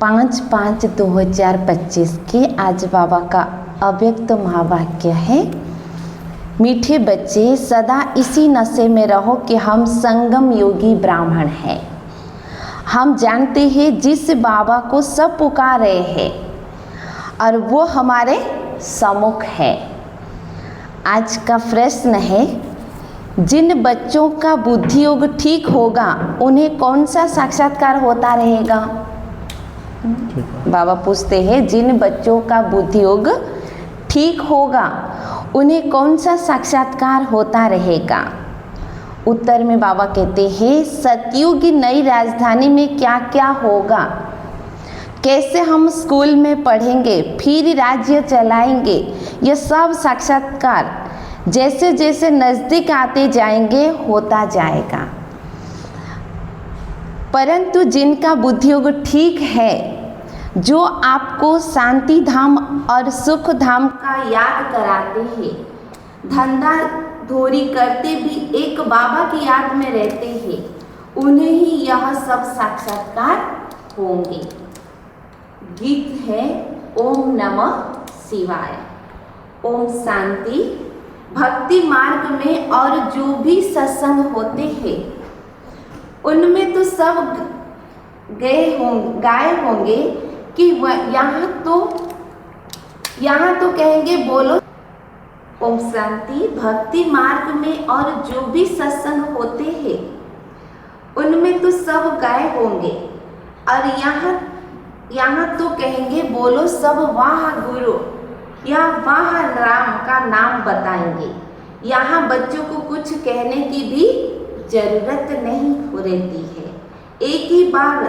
5/5/2025 के आज बाबा का अव्यक्त महावाक्य है। मीठे बच्चे सदा इसी नशे में रहो कि हम संगम योगी ब्राह्मण हैं। हम जानते हैं जिस बाबा को सब पुकार रहे हैं और वो हमारे सम्मुख है। आज का प्रश्न है, जिन बच्चों का बुद्धि योग ठीक होगा उन्हें कौन सा साक्षात्कार होता रहेगा? बाबा पूछते हैं, जिन बच्चों का बुद्धि योग ठीक होगा उन्हें कौन सा साक्षात्कार होता रहेगा? उत्तर में बाबा कहते हैं, सतयुग की नई राजधानी में क्या क्या होगा, कैसे हम स्कूल में पढ़ेंगे, फिर राज्य चलाएंगे, यह सब साक्षात्कार जैसे जैसे नज़दीक आते जाएंगे होता जाएगा। परंतु जिनका बुद्धि योग ठीक है, जो आपको शांति धाम और सुख धाम का याद कराते हैं, धंधा धोरी करते भी एक बाबा की याद में रहते हैं, उन्हें ही यह सब साक्षात्कार होंगे। गीत है ओम नमः शिवाय। ओम शांति। भक्ति मार्ग में और जो भी सत्संग होते हैं उनमें तो सब गाए होंगे कि यहाँ तो कहेंगे बोलो ओम शांति। भक्ति मार्ग में और जो भी सत्संग होते हैं उनमें तो सब गाए होंगे और यहाँ तो कहेंगे बोलो सब वाह गुरु या वाह राम का नाम बताएंगे। यहाँ बच्चों को कुछ कहने की भी जरूरत नहीं रहती है, एक ही बार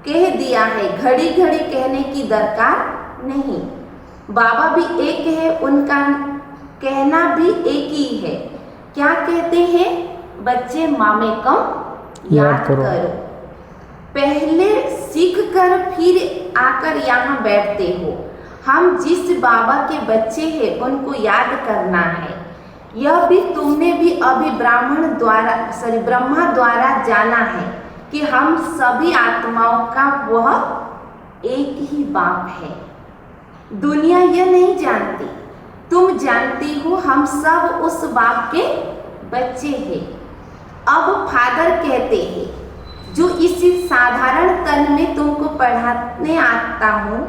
कह दिया है, घड़ी घड़ी कहने की दरकार नहीं। बाबा भी एक है, उनका कहना भी एक ही है। क्या कहते हैं बच्चे? मामे कम याद करो। पहले सीख कर फिर आकर यहाँ बैठते हो। हम जिस बाबा के बच्चे हैं उनको याद करना है। यह भी तुमने भी अभी ब्रह्मा द्वारा जाना है कि हम सभी आत्माओं का वह एक ही बाप है। दुनिया यह नहीं जानती, तुम जानती हो, हम सब उस बाप के बच्चे हैं। अब फादर कहते हैं, जो इसी साधारण तन में तुमको पढ़ाने आता हूँ,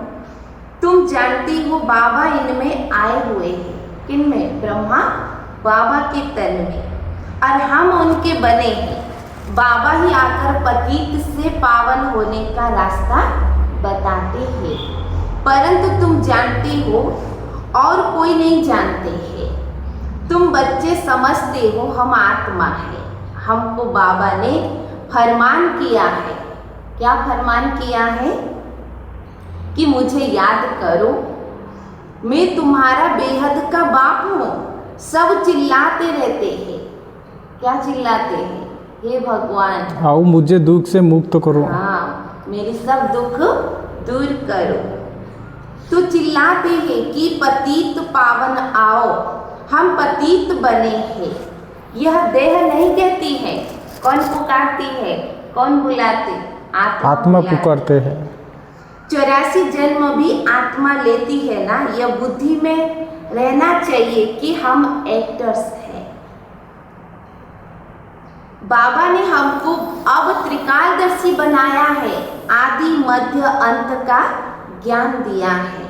तुम जानती हो बाबा इनमें आए हुए हैं। किनमें? ब्रह्मा बाबा के तन में, और हम उनके बने हैं। बाबा ही आकर पतित से पावन होने का रास्ता बताते हैं। परंतु तुम जानते हो और कोई नहीं जानते हैं। तुम बच्चे समझते हो हम आत्मा है। हमको बाबा ने फरमान किया है। क्या फरमान किया है? कि मुझे याद करो, मैं तुम्हारा बेहद का बाप हूँ। सब चिल्लाते रहते हैं। क्या चिल्लाते हैं? हे भगवान आओ मुझे दुख से मुक्त करो। हाँ, मेरी सब दुख दूर करो। तो चिल्लाते हैं कि पतित पावन आओ, हम पतित बने हैं। यह देह नहीं कहती है। कौन पुकारती है? कौन बुलाते? आत्मा पुकारते हैं। 84 जन्म भी आत्मा लेती है ना। यह बुद्धि में रहना चाहिए कि हम एक्टर्स हैं। बाबा ने हमको अब त्रिकालदर्शी बनाया है। आदि मध्य अंत का ज्ञान दिया है।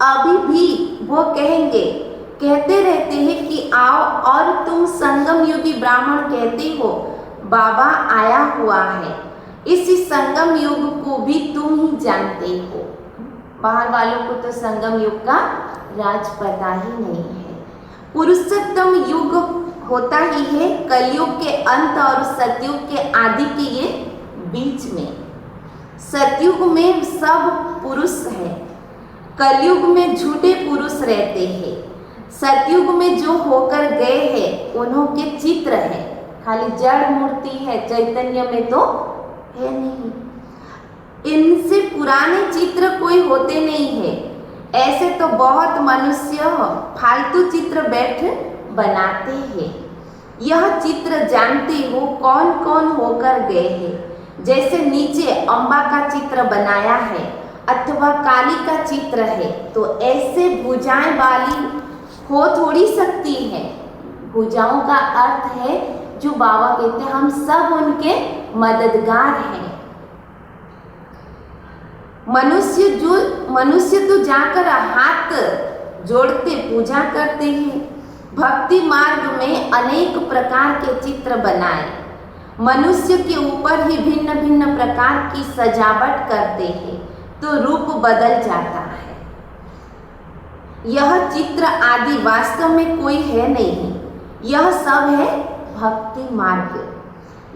अभी भी वो कहते रहते हैं कि आओ, और तुम संगम युगी ब्राह्मण कहते हो। बाबा आया हुआ है। इसी संगम युग को भी तुम ही जानते हो। बाहर वालों को तो संगम युग का राज पता ही नहीं है। पुरुषोत्तम युग होता ही है कलयुग के अंत और सतयुग के आदि के ये बीच में। सतयुग में सब पुरुष है, कलयुग में झूठे पुरुष रहते हैं। सतयुग में जो होकर गए हैं उन्हों के चित्र है, खाली जड़ मूर्ति है, चैतन्य में तो है नहीं। इनसे पुराने चित्र कोई होते नहीं है। ऐसे तो बहुत मनुष्य फालतू चित्र बैठ बनाते हैं। यह चित्र जानते हो कौन कौन होकर गए हैं। जैसे नीचे अम्बा का चित्र बनाया है अथवा काली का चित्र है, तो ऐसे भुजाएं वाली हो थोड़ी सकती है। भुजाओं का अर्थ है जो बाबा कहते हैं हम सब उनके मददगार हैं। मनुष्य तो जाकर हाथ जोड़ते पूजा करते हैं। भक्ति मार्ग में अनेक प्रकार के चित्र बनाए मनुष्य के ऊपर ही भिन्न भिन्न प्रकार की सजावट करते हैं तो रूप बदल जाता है। यह चित्र आदि वास्तव में कोई है नहीं, यह सब है भक्ति मार्ग।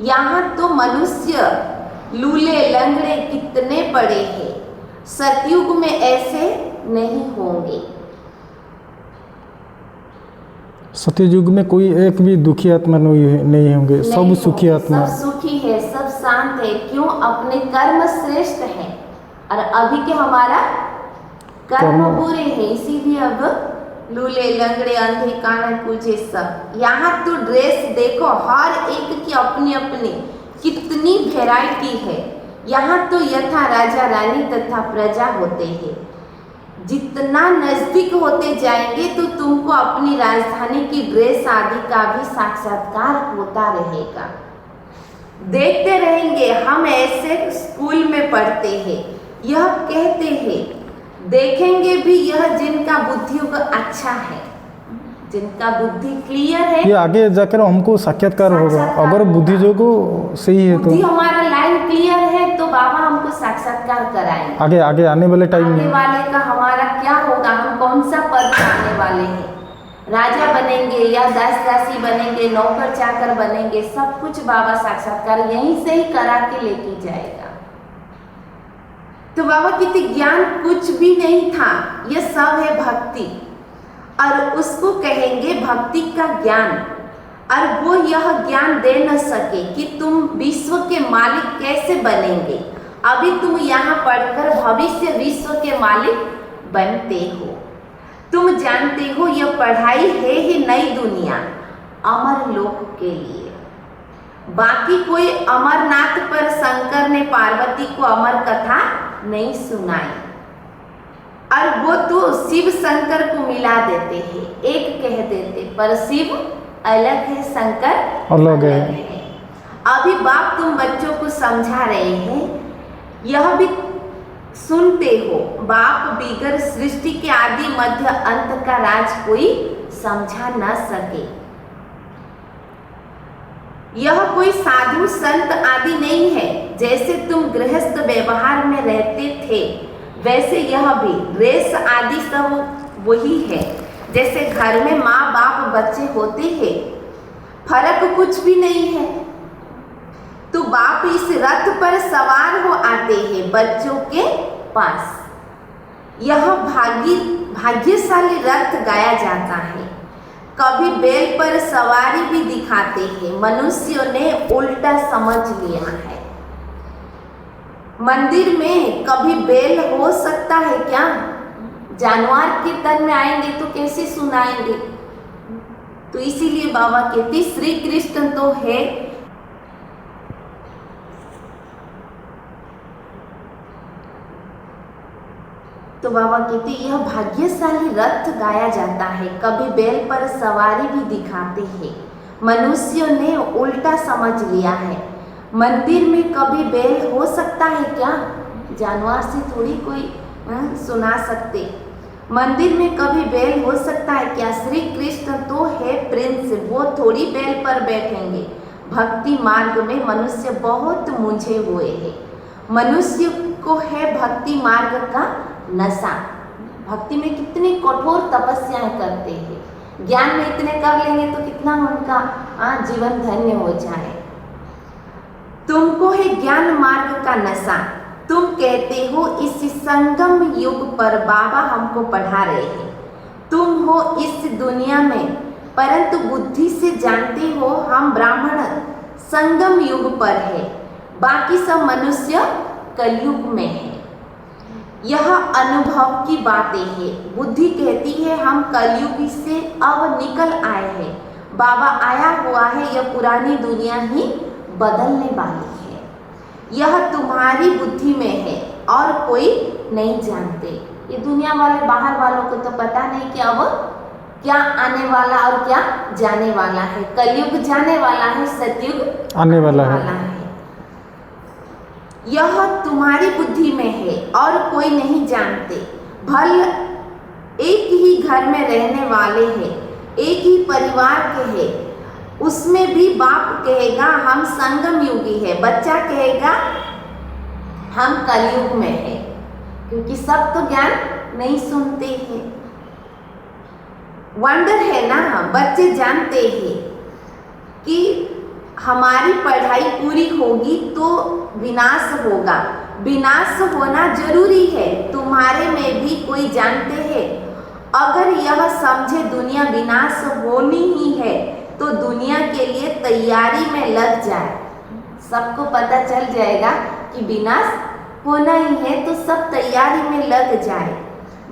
यहाँ तो मनुष्य लूले लंगड़े कितने पड़े हैं, सतयुग में ऐसे नहीं होंगे। सतयुग में कोई एक भी दुखी आत्मा नहीं होंगे, सब सुखी आत्मा, सब सुखी है, सब शांत है। क्यों? अपने कर्म श्रेष्ठ है और अभी के हमारा कर्म बुरे हैं, इसीलिए अब लूले लंगड़े अंधे कान कूचे सब। यहाँ तो ड्रेस देखो, हर एक की अपनी अपनी कितनी वैरायटी है। यहाँ तो यथा राजा रानी तथा प्रजा होते हैं। जितना नजदीक होते जाएंगे तो तुमको अपनी राजधानी की ड्रेस आदि का भी साक्षात्कार होता रहेगा। देखते रहेंगे। हम ऐसे स्कूल में पढ़ते हैं, यह कहते हैं, देखेंगे भी यह जिनका बुद्धि अच्छा है, जिनका बुद्धि क्लियर है, ये आगे जाकर हमको साक्षात्कार होगा। अगर बुद्धि जो को सही है तो बुद्धि हमारा लाइन क्लियर है तो बाबा हमको साक्षात्कार कराएंगे। आगे आगे आने वाले टाइम आने में वाले का हमारा क्या होगा, हम कौन सा पद पाने वाले हैं, राजा बनेंगे या दास दासी बनेंगे, नौकर चाकर बनेंगे, सब कुछ बाबा साक्षात्कार यहीं से ही करा के लेके जाएगा। तो बाबा कहते ज्ञान कुछ भी नहीं था, यह सब है भक्ति। और उसको कहेंगे भक्ति का ज्ञान, और वो यह ज्ञान दे न सके कि तुम विश्व के मालिक कैसे बनेंगे। अभी तुम यहाँ पढ़कर भविष्य विश्व के मालिक बनते हो। तुम जानते हो यह पढ़ाई है ही नई दुनिया अमर लोक के लिए। बाकी कोई अमरनाथ पर शंकर ने पार्वती को अमर कथा नहीं सुनाई, और वो तो शिव शंकर को मिला देते हैं, एक कह देते, पर शिव अलग है, शंकर अलग है। अभी बाप तुम बच्चों को समझा रहे हैं, यह भी सुनते हो, बाप बिगर सृष्टि के आदि मध्य अंत का राज कोई समझा न सके। यह कोई साधु संत आदि नहीं है। जैसे तुम गृहस्थ व्यवहार में रहते थे वैसे यह भी ड्रेस आदि सब वही है। जैसे घर में माँ बाप बच्चे होते हैं, फर्क कुछ भी नहीं है। तो बाप इस रथ पर सवार हो आते हैं बच्चों के पास। यह भाग्यशाली रथ गाया जाता है। कभी बैल पर सवारी भी दिखाते हैं। मनुष्यों ने उल्टा समझ लिया है। मंदिर में कभी बैल हो सकता है क्या? जानवर के तन में आएंगे तो कैसे सुनाएंगे? तो इसीलिए बाबा कहते श्री कृष्ण तो है। तो बाबा कहते यह भाग्यशाली रथ गाया जाता है। कभी बैल पर सवारी भी दिखाते हैं। मनुष्यों ने उल्टा समझ लिया है। मंदिर में कभी बैल हो सकता है क्या? जानवर से थोड़ी कोई सुना सकते। मंदिर में कभी बैल हो सकता है क्या? श्री कृष्ण तो है प्रिंस, वो थोड़ी बैल पर बैठेंगे। भक्ति मार्ग में मनुष्य बहुत मुझे हुए हैं। मनुष्य को है भक्ति मार्ग का नशा। भक्ति में कितनी कठोर तपस्याएं करते हैं। ज्ञान में इतने कर लेंगे तो कितना उनका जीवन धन्य हो जाए। तुमको है ज्ञान मार्ग का नशा। तुम कहते हो इस संगम युग पर बाबा हमको पढ़ा रहे हैं। तुम हो इस दुनिया में, परंतु बुद्धि से जानते हो हम ब्राह्मण संगम युग पर है, बाकी सब मनुष्य कलयुग में है। यह अनुभव की बातें हैं। बुद्धि कहती है हम कलयुग से अब निकल आए हैं। बाबा आया हुआ है, यह पुरानी दुनिया ही बदलने वाली है। यह तुम्हारी बुद्धि में है और कोई नहीं जानते। ये दुनिया वाले बाहर वालों को तो पता नहीं कि अब क्या आने वाला और क्या जाने वाला है। कलयुग जाने वाला है, सतयुग आने वाला है। यह तुम्हारी बुद्धि में है और कोई नहीं जानते। भल एक ही घर में रहने वाले हैं, एक ही परिवार के हैं, उसमें भी बाप कहेगा हम संगम युगी है, बच्चा कहेगा हम कलयुग में है, क्योंकि सब तो ज्ञान नहीं सुनते हैं। वंडर है ना, बच्चे जानते हैं कि हमारी पढ़ाई पूरी होगी तो विनाश होगा, विनाश होना जरूरी है। तुम्हारे में भी कोई जानते हैं, अगर यह समझे दुनिया विनाश होनी ही है तो दुनिया के लिए तैयारी में लग जाए। सबको पता चल जाएगा कि विनाश होना ही है तो सब तैयारी में लग जाए।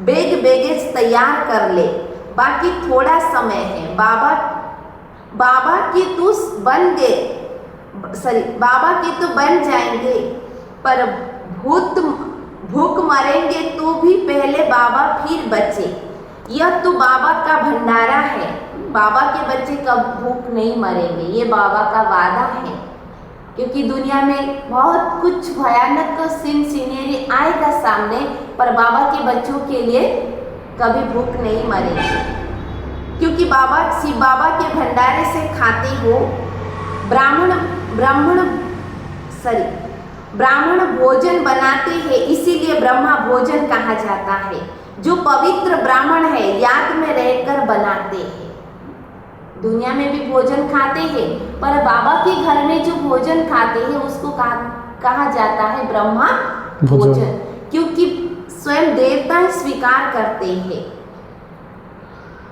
बैग बैगेज तैयार कर ले, बाकी थोड़ा समय है। बाबा के तो बन गए, बाबा के तो बन जाएंगे, पर भूख मरेंगे तो भी पहले बाबा फिर बचे। यह तो बाबा का भंडारा है, बाबा के बच्चे कब भूख नहीं मरेंगे, ये बाबा का वादा है। क्योंकि दुनिया में बहुत कुछ भयानक सीनरी आएगा सामने, पर बाबा के बच्चों के लिए कभी भूख नहीं मरेगी, क्योंकि शिव बाबा के भंडारे से खाते हो। ब्राह्मण भोजन बनाते हैं, इसीलिए ब्रह्मा भोजन कहा जाता है। जो पवित्र ब्राह्मण है याद में रहकर बनाते हैं। दुनिया में भी भोजन खाते हैं, पर बाबा के घर में जो भोजन खाते हैं उसको कहा जाता है ब्रह्मा भोजन, क्योंकि स्वयं देवता स्वीकार करते हैं।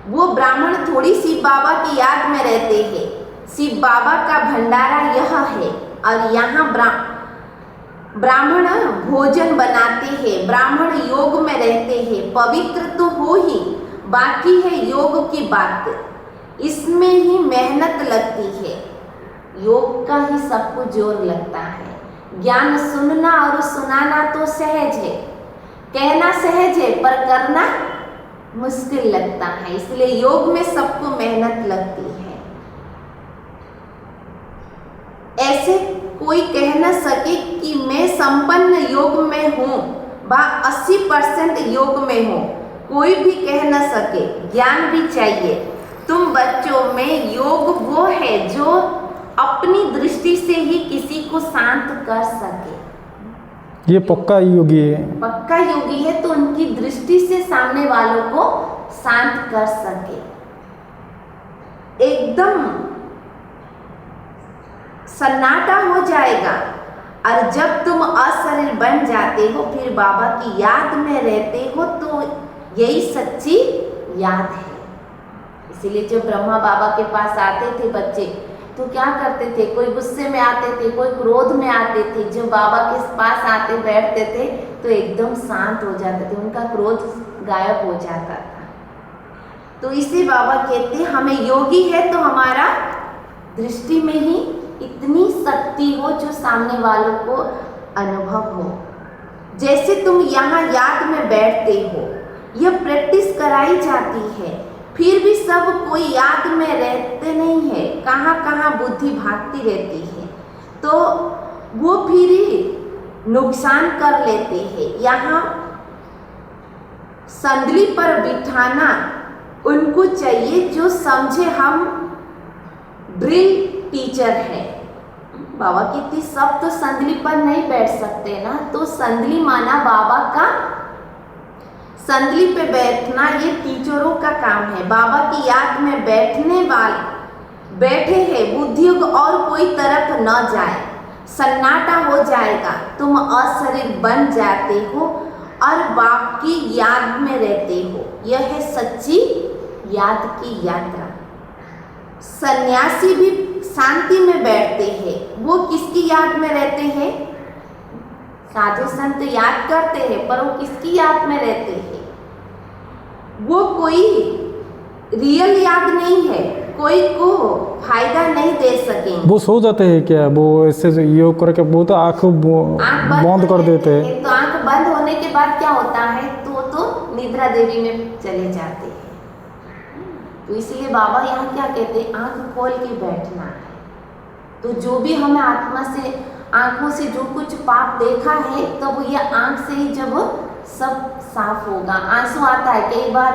वो ब्राह्मण थोड़ी शिव बाबा की याद में रहते हैं। शिव बाबा का भंडारा यह है, और यहाँ ब्राह्मण भोजन बनाते हैं, ब्राह्मण योग में रहते हैं। पवित्र तो हो ही, बाकी है योग की बात, इसमें ही मेहनत लगती है। योग का ही सबको जोर लगता है। ज्ञान सुनना और सुनाना तो सहज है, कहना सहज है, पर करना मुश्किल लगता है। इसलिए योग में सबको मेहनत लगती है। ऐसे कोई कह न सके कि मैं संपन्न योग में हूँ, 80% योग में हूँ, कोई भी कह न सके। ज्ञान भी चाहिए। तुम बच्चों में योग वो है जो अपनी दृष्टि से ही किसी को शांत कर सके। ये पक्का योगी है, पक्का योगी है तो उनकी दृष्टि से सामने वालों को शांत कर सके। एकदम सन्नाटा हो जाएगा, और जब तुम अशरीर बन जाते हो, फिर बाबा की याद में रहते हो, तो यही सच्ची याद है। इसीलिए जब ब्रह्मा बाबा के पास आते थे बच्चे, तो क्या करते थे? कोई गुस्से में आते थे, कोई क्रोध में आते थे। जब बाबा के पास आते बैठते थे तो एकदम शांत हो जाते थे, उनका क्रोध गायब हो जाता था। तो इसे बाबा कहते हमें योगी है तो हमारा दृष्टि में ही इतनी शक्ति हो जो सामने वालों को अनुभव हो। जैसे तुम यहाँ याद में बैठते हो, यह प्रैक्टिस कराई जाती है, फिर भी सब कोई याद में रहते नहीं है, कहाँ कहाँ बुद्धि भागती रहती है, तो वो फिर नुकसान कर लेते हैं। यहाँ संदली पर बिठाना उनको चाहिए जो समझे हम ड्रिल टीचर है। बाबा कहती सब तो संदली पर नहीं बैठ सकते ना, तो संदली माना बाबा का, संदली पे बैठना ये टीचरों का काम है। बाबा की याद में बैठने वाले बैठे हैं, बुद्धि और कोई तरफ न जाए, सन्नाटा हो जाएगा, तुम अशरीर बन जाते हो और बाप की याद में रहते हो। यह है सच्ची याद की यात्रा। सन्यासी भी शांति में बैठते हैं, वो किसकी याद में रहते हैं? साधु संत याद करते हैं, पर वो किसकी याद में रहते हैं? वो कोई रियल याद नहीं है, कोई को फायदा नहीं दे सकेंगे। वो सो जाते हैं क्या? वो ऐसे योग करके वो तो आँख आँख बंद कर देते हैं। तो आँख बंद होने के बाद क्या होता है, तो निद्रा देवी में चले जाते हैं। तो इसलिए बाबा यहाँ क्या कहते हैं, आँख खोल के बैठना है। तो जो भी हमें आत्मा से, आँखों से जो कुछ पाप देखा है, तो वो ये आँख से ही जब सब साफ होगा। आंसू आता है कई बार,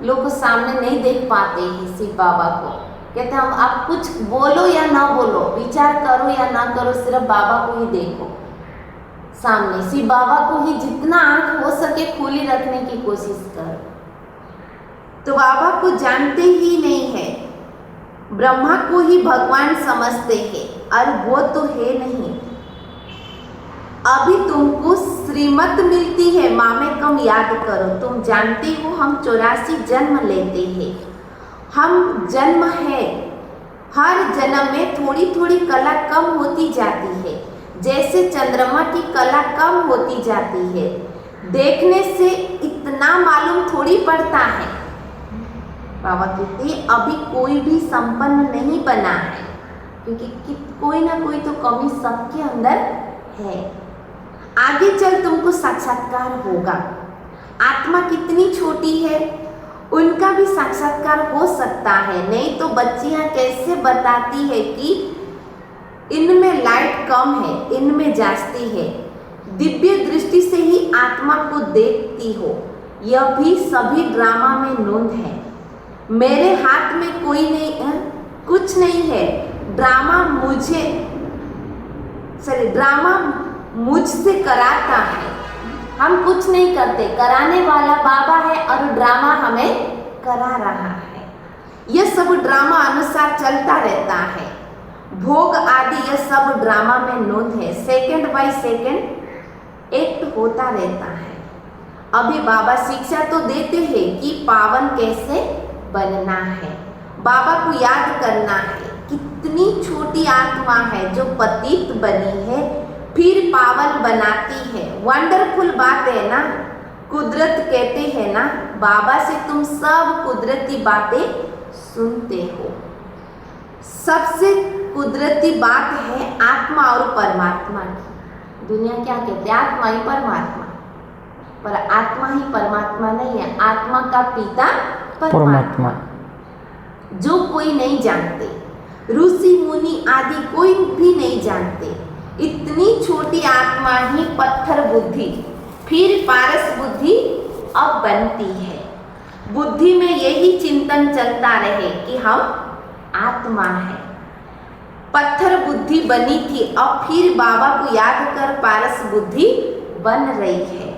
लोग सामने नहीं देख पाते हैं शिव बाबा को। कहते हैं हम, आप कुछ बोलो या ना बोलो, विचार करो या ना करो, सिर्फ बाबा को ही देखो सामने। शिव बाबा को ही जितना आँख हो सके खुली रखने की कोशिश करो। तो बाबा को जानते ही नहीं है, ब्रह्मा को ही भगवान समझते हैं, और वो तो है नहीं। अभी तुमको श्रीमत मिलती है, माँ में कम याद करो। तुम जानते हो हम 84 जन्म लेते हैं। हम जन्म है, हर जन्म में थोड़ी थोड़ी कला कम होती जाती है, जैसे चंद्रमा की कला कम होती जाती है। देखने से इतना मालूम थोड़ी पड़ता है। बाबा कहते हैं अभी कोई भी संपन्न नहीं बना है, क्योंकि कोई ना कोई तो कमी सबके अंदर है। आगे चल तुमको साक्षात्कार होगा। आत्मा कितनी छोटी है, उनका भी साक्षात्कार हो सकता है। नहीं तो बच्चियां कैसे बताती है कि इनमें लाइट कम है, इनमें जास्ती है। दिव्य दृष्टि से ही आत्मा को देखती हो, यह भी सभी ड्रामा में नोंद है। मेरे हाथ में कोई नहीं, कुछ नहीं है। ड्रामा मुझसे कराता है। हम कुछ नहीं करते, कराने वाला बाबा है, और ड्रामा हमें करा रहा है। यह सब ड्रामा अनुसार चलता रहता है। भोग आदि यह सब ड्रामा में नोंद है। सेकंड बाय सेकंड एक्ट होता रहता है। अभी बाबा शिक्षा तो देते हैं कि पावन कैसे बनना है। बाबा को याद करना है, कितनी छोटी आत्मा है जो पतित बनी है, फिर पावन बनाती है। वंडरफुल बात है ना। कुदरत कहते हैं ना, बाबा से तुम सब कुदरती बातें सुनते हो। सबसे कुदरती बात है आत्मा और परमात्मा की। दुनिया क्या कहते हैं, आत्मा ही परमात्मा, पर आत्मा ही परमात्मा नहीं है। आत्मा का पिता परमात्मा, जो कोई नहीं जानते। ऋषि मुनि आदि कोई भी नहीं जानते। इतनी छोटी आत्मा ही पत्थर बुद्धि, फिर पारस बुद्धि अब बनती है। बुद्धि में यही चिंतन चलता रहे कि हम आत्मा है। पत्थर बुद्धि बनी थी, अब फिर बाबा को याद कर पारस बुद्धि बन रही है।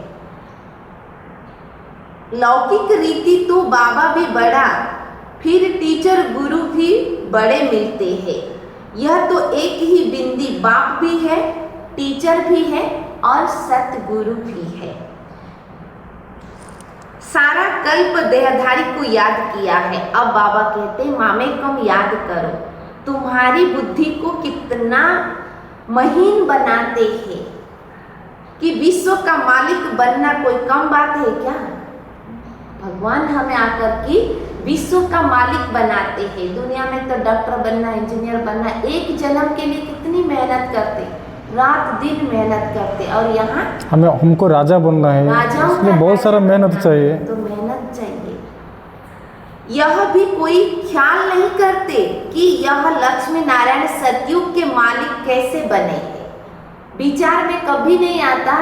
लौकिक रीति तो बाबा भी बड़ा, फिर टीचर गुरु भी बड़े मिलते हैं। यह तो एक ही बिंदी बाप भी है, टीचर भी है, और सतगुरु भी है। सारा कल्प देहधारी को याद किया है। अब बाबा कहते हैं माँ में कम याद करो। तुम्हारी बुद्धि को कितना महीन बनाते हैं कि विश्व का मालिक बनना कोई कम बात है क्या। भगवान हमें आकर के विश्व का मालिक बनाते हैं। दुनिया में तो डॉक्टर बनना, इंजीनियर बनना, एक जन्म के लिए कितनी मेहनत करते, रात दिन मेहनत करते, और यहाँ हमको राजा बनना है, इसमें बहुत सारा मेहनत चाहिए। तो मेहनत चाहिए। यह भी कोई ख्याल नहीं करते कि यह लक्ष्मी नारायण सतयुग के मालिक कैसे बने हैं। विचार में कभी नहीं आता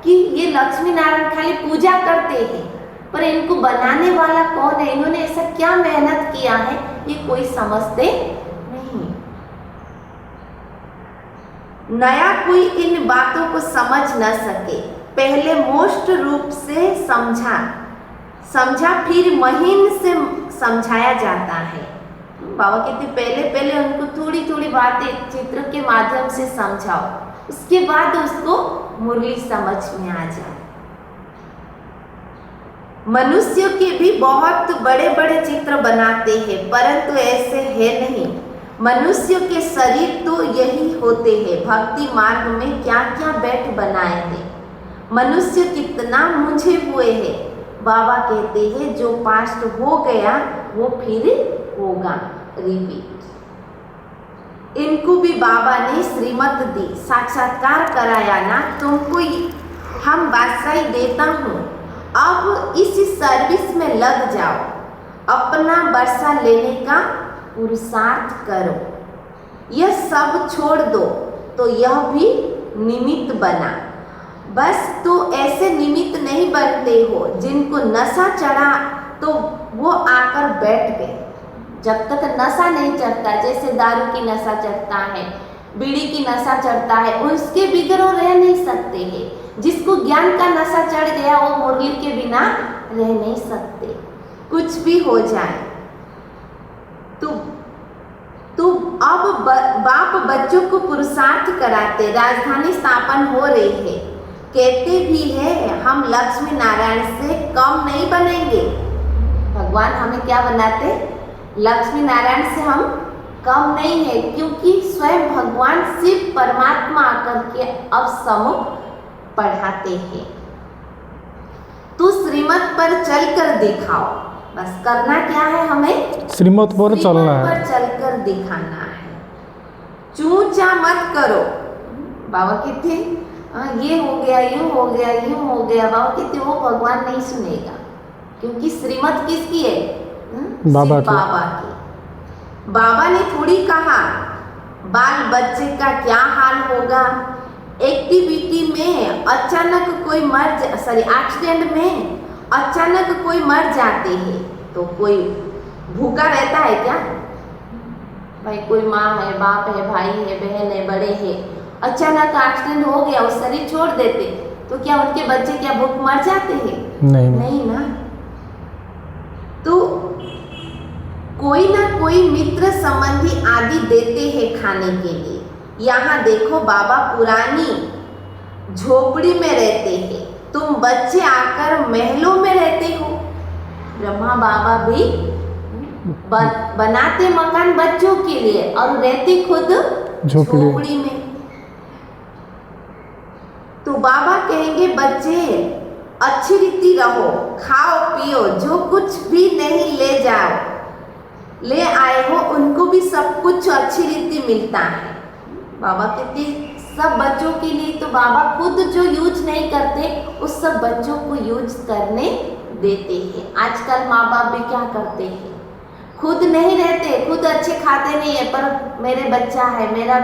कि ये लक्ष्मी नारायण खाली पूजा करते हैं, पर इनको बनाने वाला कौन है, इन्होंने ऐसा क्या मेहनत किया है, ये कोई समझते नहीं। नया कोई इन बातों को समझ न सके। पहले मोस्ट रूप से समझा फिर महीन से समझाया जाता है। बाबा कहते पहले उनको थोड़ी थोड़ी बातें चित्र के माध्यम से समझाओ, उसके बाद उसको मुरली समझ में आ जाए। मनुष्य के भी बहुत बड़े बड़े चित्र बनाते हैं, परंतु ऐसे है नहीं। मनुष्य के शरीर तो यही होते हैं। भक्ति मार्ग में क्या क्या बैठ बनाए हैं। मनुष्य कितना मुझे हुए हैं। बाबा कहते हैं जो पास्ट हो गया वो फिर होगा, रिपीट। इनको भी बाबा ने श्रीमत दी, साक्षात्कार कराया ना तुमको हम बादशाही देता हूँ, अब इस सर्विस में लग जाओ, अपना वर्षा लेने का पुरुषार्थ करो, यह सब छोड़ दो। तो यह भी निमित्त बना। बस तो ऐसे निमित्त नहीं बनते हो जिनको नशा चढ़ा तो वो आकर बैठ गए। जब तक नशा नहीं चढ़ता, जैसे दारू की नशा चढ़ता है, बीड़ी की नशा चढ़ता है, उसके बिगर वो रह नहीं सकते हैं। जिसको ज्ञान का नशा चढ़ गया वो मुरली के बिना रह नहीं सकते, कुछ भी हो जाए। तो अब बाप बच्चों को पुरुषार्थ कराते, राजधानी स्थापन हो रही है, कहते भी है हम लक्ष्मी नारायण से कम नहीं बनेंगे। भगवान हमें क्या बनाते? लक्ष्मी नारायण से हम कम नहीं है, क्योंकि स्वयं भगवान शिव परमात्मा आकर के अब सम्मुख पढ़ाते हैं। तो श्रीमत पर चलकर दिखाओ। बस करना क्या है हमें? श्रीमत पर चलना है, पर चलकर दिखाना है। चूचा मत करो। बाबा कहते ये हो गया, यूं हो गया, यूं हो गया। बाबा कहते वो भगवान नहीं सुनेगा, क्योंकि श्रीमत किसकी है? बाबा की। बाबा की। बाबा ने थोड़ी कहा बाल बच्चे का क्या हाल होगा, एक्टिविटी में अचानक कोई एक्सीडेंट में अचानक कोई मर जाते हैं तो कोई भूखा रहता है क्या? भाई कोई माँ है, बाप है, भाई है, बहन है, बड़े हैं, अचानक एक्सीडेंट हो गया, वो शरीर छोड़ देते तो क्या उनके बच्चे क्या भूख मर जाते हैं? नहीं ना। तो कोई ना कोई मित्र संबंधी आदि देते हैं खाने के लिए। यहाँ देखो बाबा पुरानी झोपड़ी में रहते हैं, तुम बच्चे आकर महलों में रहते हो। ब्रह्मा बाबा भी बनाते मकान बच्चों के लिए और रहते खुद झोपड़ी में। तो बाबा कहेंगे बच्चे अच्छी रीति रहो, खाओ पियो, जो कुछ भी नहीं ले आए हो उनको भी सब कुछ अच्छी रीति मिलता है। बाबा कहते सब बच्चों के लिए, तो बाबा खुद जो यूज नहीं करते उस सब बच्चों को यूज करने देते हैं। आजकल माँ बाप भी क्या करते हैं, खुद नहीं रहते, खुद अच्छे खाते नहीं है, पर मेरे बच्चा है, मेरा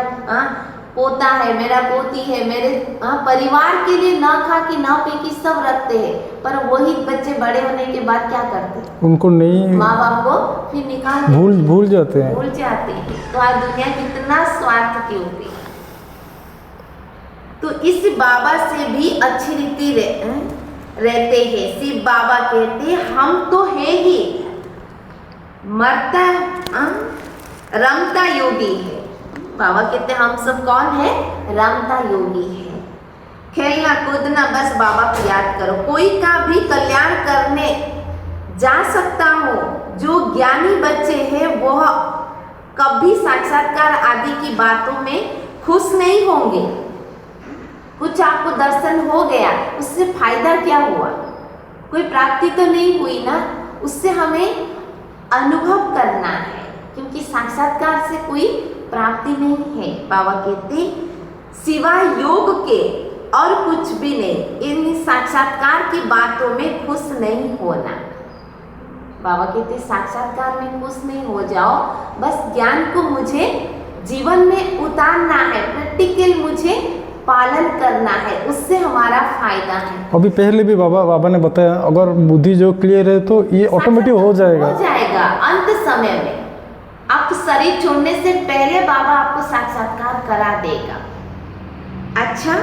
पोता है, मेरा पोती है, मेरे परिवार के लिए ना खा के ना पी के सब रखते हैं, पर वही बच्चे बड़े होने के बाद क्या करते हैं? उनको नहीं, माँ बाप को फिर निकाल भूल जाते हैं। तो आज दुनिया कितना स्वार्थ की होती है। तो इस बाबा से भी अच्छी रीति रहते हैं। शिव बाबा कहते हम तो है ही मरता रमता योगी है। बाबा कहते हम सब कौन है? रमता योगी है। खेलना कूदना बस बाबा को याद करो। कोई का भी कल्याण करने जा सकता हो। जो ज्ञानी बच्चे हैं वह कभी साक्षात्कार आदि की बातों में खुश नहीं होंगे। कुछ आपको दर्शन हो गया, उससे फायदा क्या हुआ? कोई प्राप्ति तो नहीं हुई ना। उससे हमें अनुभव करना है, क्योंकि साक्षात्कार से कोई प्राप्ति नहीं है। बाबा कहते सिवाय योग के और कुछ भी नहीं। इन साक्षात्कार की बातों में खुश नहीं होना। बाबा कहते साक्षात्कार में खुश नहीं हो जाओ, बस ज्ञान को मुझे जीवन में उतारना है, प्रैक्टिकल मुझे पालन करना है, उससे हमारा फायदा है। अभी पहले भी बाबा ने बताया अगर बुद्धि जो क्लियर है तो ये ऑटोमेटिक हो जाएगा अंत समय में। आप शरीर छोड़ने से पहले बाबा आपको साक्षात्कार करा देगा। अच्छा,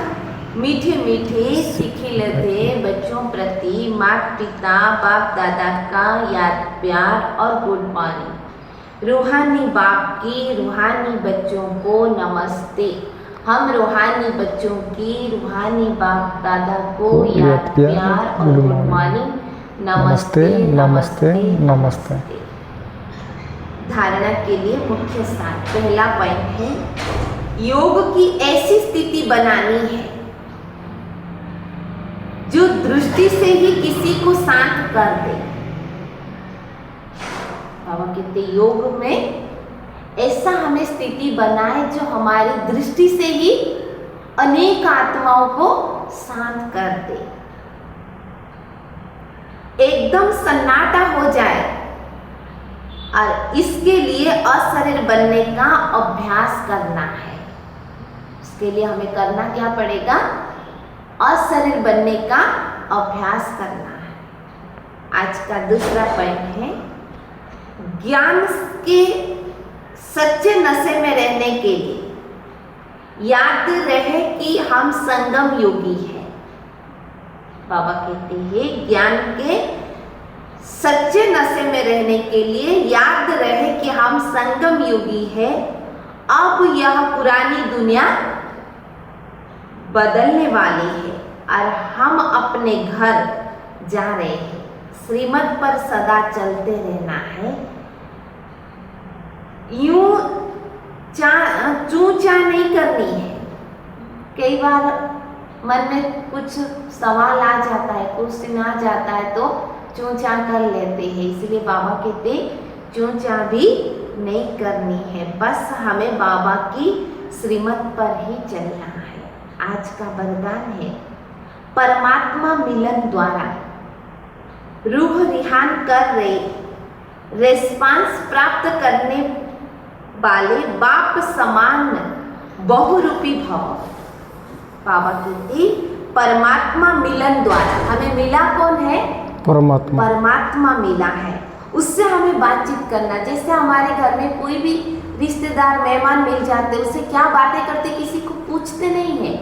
मीठे मीठे सीखे लेते बच्चों प्रति माता पिता बाप दादा का याद प्यार और गुड मॉर्निंग। रूहानी बाप की रूहानी बच्चों को नमस्ते। हम रूहानी बच्चों की रूहानी बाप दादा को याद प्यार और गुड मॉर्निंग। नमस्ते नमस्ते नमस्ते। धारणा के लिए मुख्य सार। पहला पॉइंट है योग की ऐसी स्थिति बनानी है जो दृष्टि से ही किसी को शांत कर दे। बाबा कहते योग में ऐसा हमें स्थिति बनाए जो हमारी दृष्टि से ही अनेक आत्माओं को शांत कर दे, एकदम सन्नाटा हो जाए। और इसके लिए अशरीर बनने का अभ्यास करना है। इसके लिए हमें करना क्या पड़ेगा? अशरीर बनने का अभ्यास करना है। आज का दूसरा पॉइंट है, ज्ञान के सच्चे नशे में रहने के लिए याद रहे कि हम संगम योगी हैं। बाबा कहते हैं ज्ञान के सच्चे नशे में रहने के लिए याद रहे कि हम संगम योगी हैं। अब यह पुरानी दुनिया बदलने वाली है और हम अपने घर जा रहे हैं। श्रीमत पर सदा चलते रहना है। यूं चूं चा नहीं करनी है। कई बार मन में कुछ सवाल आ जाता है, क्वेश्चन आ जाता है तो चूं चा कर लेते हैं। इसलिए बाबा कहते चूं चा भी नहीं करनी है, बस हमें बाबा की श्रीमत पर ही चलना है। आज का वरदान है, परमात्मा मिलन द्वारा रूह रिहान कर रहे रेस्पॉन्स प्राप्त करने वाले बाप समान बहुरूपी भव। बाबा कहते परमात्मा मिलन द्वारा, हमें मिला कौन है? परमात्मा। परमात्मा मिला है, उससे हमें बातचीत करना। जैसे हमारे घर में कोई भी रिश्तेदार मेहमान मिल जाते, उससे क्या बातें करते, किसी को पूछते नहीं है,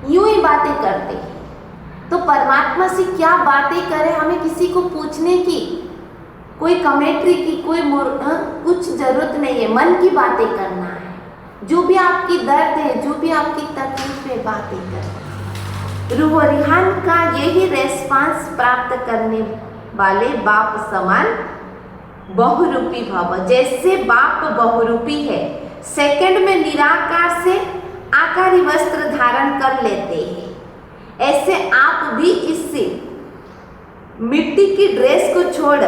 यूं ही बातें करते हैं। तो परमात्मा से क्या बातें करें, हमें किसी को पूछने की, कोई कमेंट्री की, कोई कुछ जरूरत नहीं है। मन की बातें करना है। जो भी आपकी दर्द है, जो भी आपकी तकलीफ है, बातें करें। रूह रिहान का यही रेस्पॉन्स प्राप्त करने वाले बाप समान बहुरूपी भव। जैसे बाप बहुरूपी है, सेकंड में निराकार से आकारी वस्त्र धारण कर लेते हैं, ऐसे आप भी इससे मिट्टी की ड्रेस को छोड़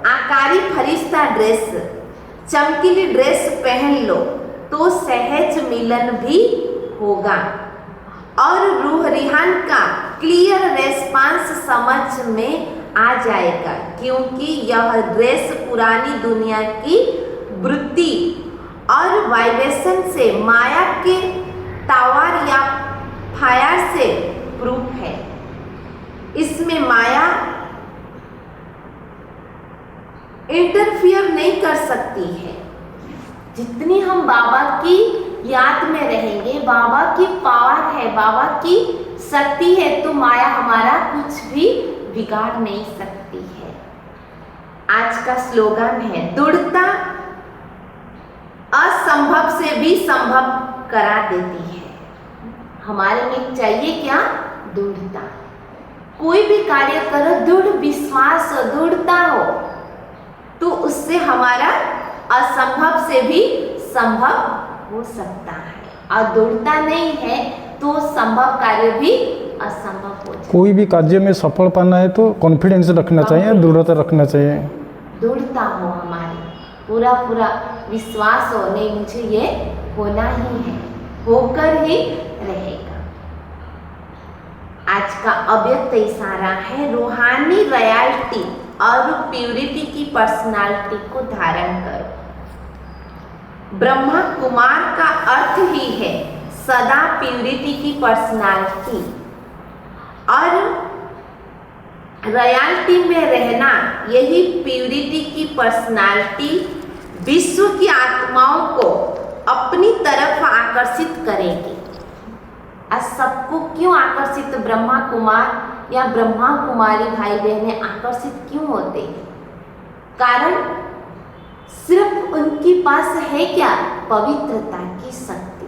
आकारी फरिश्ता ड्रेस, चमकीली ड्रेस पहन लो तो सहज मिलन भी होगा और रूह रिहान का क्लियर रेस्पॉन्स समझ में आ जाएगा, क्योंकि यह ड्रेस पुरानी दुनिया की वृत्ति और वाइब्रेशन से, माया के टावर या फायर से प्रूफ है। इसमें माया इंटरफियर नहीं कर सकती है। जितनी हम बाबा की याद में रहेंगे, बाबा की पावर है, बाबा की शक्ति है, तो माया हमारा कुछ भी बिगाड़ नहीं सकती है। आज का स्लोगन है, दृढ़ता असंभव से भी संभव करा देती है। हमारे में चाहिए क्या? दृढ़ता। कोई भी कार्य करो, दृढ़ विश्वास, दृढ़ता हो, तो उससे हमारा असंभव से भी संभव हो सकता है। और दृढ़ता नहीं है तो संभव कार्य भी असंभव हो जाए। कोई भी कार्य में सफल पाना है तो कॉन्फिडेंस रखना चाहिए, दृढ़ता रखना चाहिए। दृढ़ता हो हमारी, पूरा पूरा विश्वास हो, नहीं मुझे ये होना ही है, होकर ही रहेगा। आज का अव्यक्त इशारा है, रूहानी रॉयल्टी और प्यूरिटी की पर्सनालिटी को धारण करो। ब्रह्मा कुमार का अर्थ ही है सदा प्यूरिटी की पर्सनालिटी और रॉयल्टी में रहना। यही प्यूरिटी की पर्सनालिटी विश्व की आत्माओं को अपनी तरफ आकर्षित करेगी। आज सबको क्यों आकर्षित, ब्रह्मा कुमार या ब्रह्मा कुमारी भाई बहनें आकर्षित क्यों होते हैं? कारण सिर्फ उनके पास है क्या? पवित्रता की शक्ति,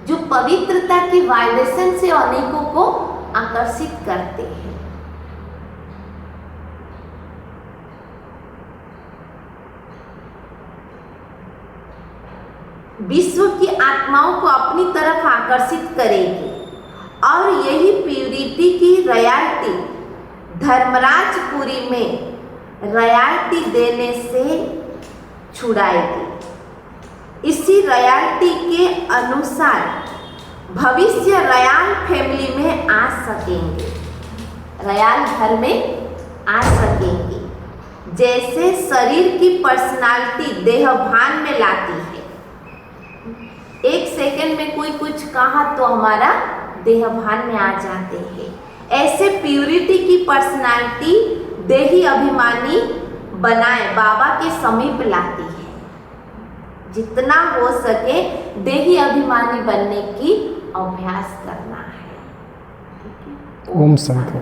जो पवित्रता की वाइब्रेशन से अनेकों को आकर्षित करते हैं। विश्व की आत्माओं को अपनी तरफ आकर्षित करेगी और यही प्यूरिटी की रॉयल्टी धर्मराजपुरी में रॉयल्टी देने से छुड़ाएगी। इसी रॉयल्टी के अनुसार भविष्य रॉयल फैमिली में आ सकेंगे, रॉयल घर में आ सकेंगे। जैसे शरीर की पर्सनालिटी देहभान में लाती है, एक सेकंड में कोई कुछ कहा तो हमारा देहभान में आ जाते हैं, ऐसे प्यूरिटी की पर्सनालिटी देही अभिमानी बनाए बाबा के समीप लाती है। जितना हो सके देही अभिमानी बनने की अभ्यास करना है। ओम शांति।